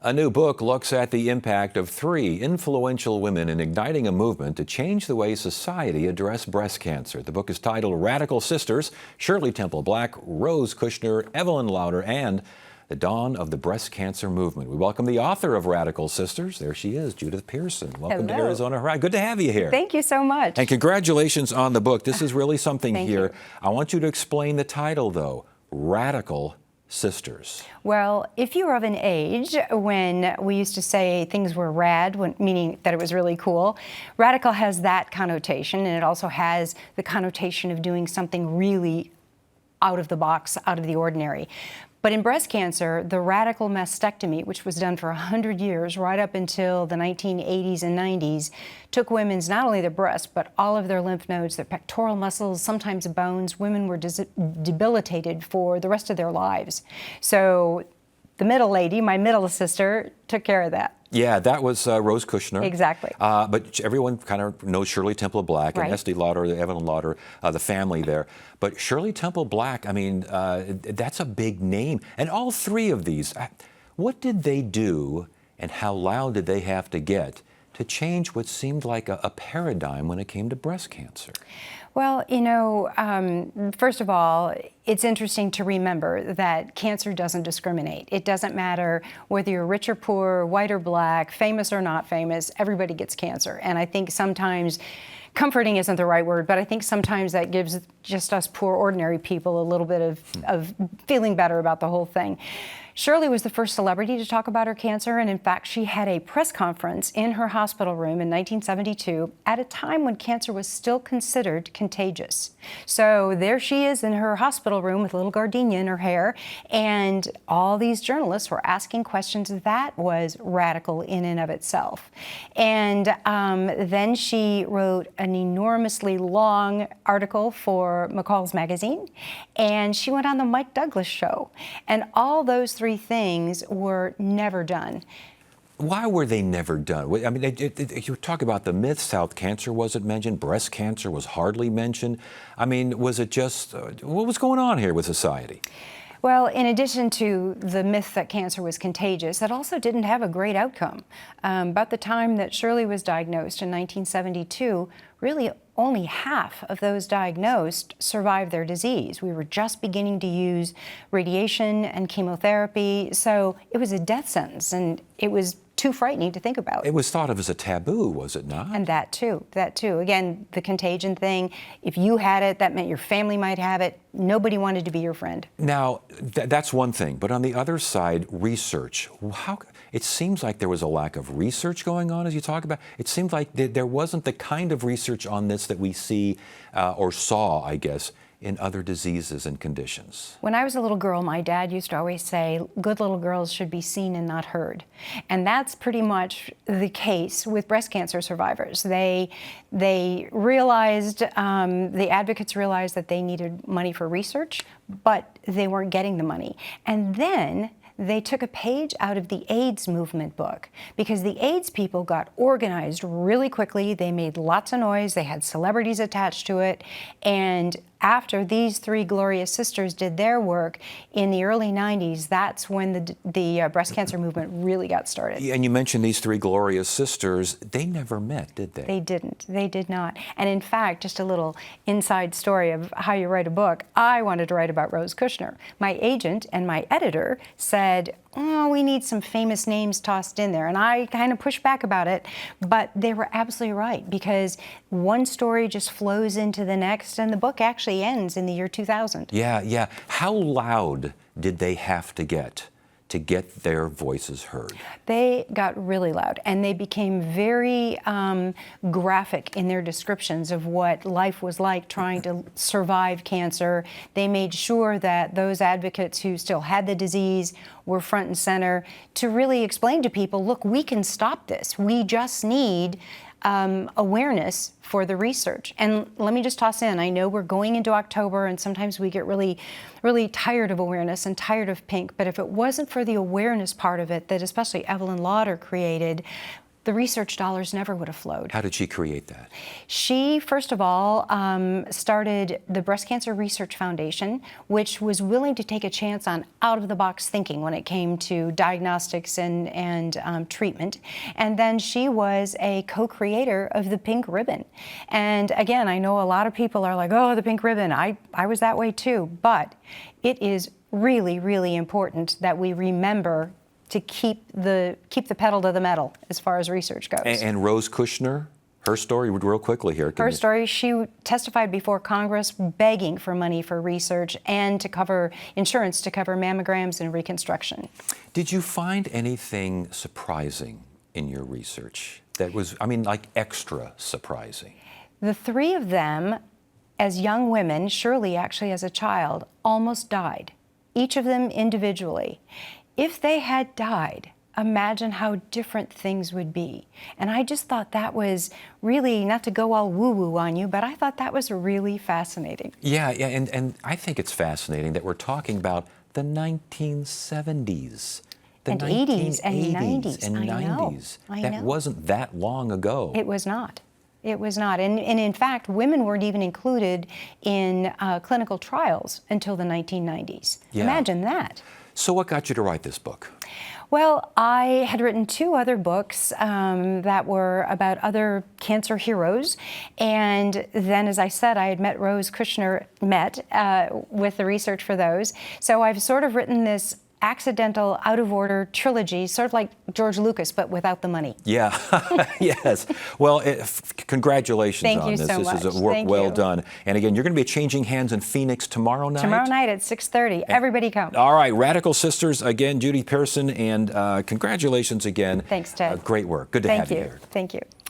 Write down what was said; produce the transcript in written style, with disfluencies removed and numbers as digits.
A new book looks at the impact of three influential women in igniting a movement to change the way society addressed breast cancer. The book is titled Radical Sisters: Shirley Temple Black, Rose Kushner, Evelyn Lauder, and the Dawn of the Breast Cancer Movement. We welcome the author of Radical Sisters. There she is, Judith Pearson. Welcome to Arizona Horizon. Good to have you here. Thank you so much. And congratulations on the book. This is really something Thank here. you. I want you to explain the title, though. Radical Sisters. Well, if you were of an age when we used to say things were rad, meaning that it was really cool, radical has that connotation, and it also has the connotation of doing something really out of the box, out of the ordinary. But in breast cancer, the radical mastectomy, which was done for 100 years, right up until the 1980s and 90s, took women's, not only their breasts, but all of their lymph nodes, their pectoral muscles, sometimes bones. Women were debilitated for the rest of their lives. So the middle lady, my middle sister, took care of that. Yeah, that was Rose Kushner. Exactly. But everyone kind of knows Shirley Temple Black and Right. Estee Lauder, Evelyn Lauder, the family there. But Shirley Temple Black, I mean, that's a big name. And all three of these, what did they do and how loud did they have to get to change what seemed like a paradigm when it came to breast cancer? Well, you know, first of all, it's interesting to remember that cancer doesn't discriminate. It doesn't matter whether you're rich or poor, white or black, famous or not famous, everybody gets cancer. And I think sometimes, comforting isn't the right word, but I think sometimes that gives just us poor, ordinary people a little bit of feeling better about the whole thing. Shirley was the first celebrity to talk about her cancer, and in fact, she had a press conference in her hospital room in 1972 at a time when cancer was still considered contagious. So there she is in her hospital room with a little gardenia in her hair, and all these journalists were asking questions. That was radical in and of itself. And then she wrote an enormously long article for McCall's Magazine, and she went on the Mike Douglas show. And all those three things were never done. Why were they never done? I mean, you talk about the myths. How cancer wasn't mentioned, breast cancer was hardly mentioned. I mean, was it just, what was going on here with society? Well, in addition to the myth that cancer was contagious, it also didn't have a great outcome. About the time that Shirley was diagnosed in 1972, really only half of those diagnosed survived their disease. We were just beginning to use radiation and chemotherapy, so it was a death sentence, and it was too frightening to think about. It was thought of as a taboo, was it not? And that too. Again, the contagion thing, if you had it, that meant your family might have it. Nobody wanted to be your friend. Now, that's one thing, but on the other side, research. It seems like there was a lack of research going on as you talk about. It seemed like there wasn't the kind of research on this that we see or saw, I guess, in other diseases and conditions. When I was a little girl, my dad used to always say, good little girls should be seen and not heard. And that's pretty much the case with breast cancer survivors. They realized, the advocates realized that they needed money for research, but they weren't getting the money. And then they took a page out of the AIDS movement book, because the AIDS people got organized really quickly. They made lots of noise. They had celebrities attached to it. And after these three glorious sisters did their work in the early 90s, that's when the breast cancer movement really got started. And you mentioned these three glorious sisters. They never met, did they? They didn't. They did not. And in fact, just a little inside story of how you write a book, I wanted to write about Rose Kushner. My agent and my editor said, oh, we need some famous names tossed in there. And I kind of pushed back about it, but they were absolutely right, because one story just flows into the next, and the book actually ends in the year 2000. Yeah. How loud did they have to get their voices heard? They got really loud, and they became very graphic in their descriptions of what life was like trying to survive cancer. They made sure that those advocates who still had the disease were front and center to really explain to people, look, we can stop this. We just need awareness for the research. And let me just toss in, I know we're going into October, and sometimes we get really tired of awareness and tired of pink, but if it wasn't for the awareness part of it that especially Evelyn Lauder created, the research dollars never would have flowed. How did she create that? She, first of all, started the Breast Cancer Research Foundation, which was willing to take a chance on out-of-the-box thinking when it came to diagnostics and treatment. And then she was a co-creator of the Pink Ribbon. And again, I know a lot of people are like, oh, the Pink Ribbon. I was that way too. But it is really, really important that we remember to keep the pedal to the metal as far as research goes. And Rose Kushner, her story, real quickly here. Her story, she testified before Congress begging for money for research and to cover insurance to cover mammograms and reconstruction. Did you find anything surprising in your research that was, I mean, like extra surprising? The three of them, as young women, Shirley actually as a child, almost died, each of them individually. If they had died, imagine how different things would be. And I just thought that was really, not to go all woo-woo on you, but I thought that was really fascinating. Yeah, and I think it's fascinating that we're talking about the 1970s. The And 80s and 90s. and I know. 90s. I That know. wasn't that long ago. It was not. It was not. And in fact, women weren't even included in clinical trials until the 1990s. Yeah. Imagine that. So what got you to write this book? Well, I had written two other books that were about other cancer heroes. And then, as I said, I had met Rose Kushner, with the research for those. So I've sort of written this accidental, out-of-order trilogy, sort of like George Lucas, but without the money. Yeah, yes. Well, congratulations Thank on you this. so This is much. a work Thank well you. done. And again, you're going to be changing hands in Phoenix tomorrow night? Tomorrow night at 6:30. Everybody come. All right, Radical Sisters, again, Judy Pearson, and congratulations again. Thanks, Ted. Great work. Good to have Thank you you. here. Thank you.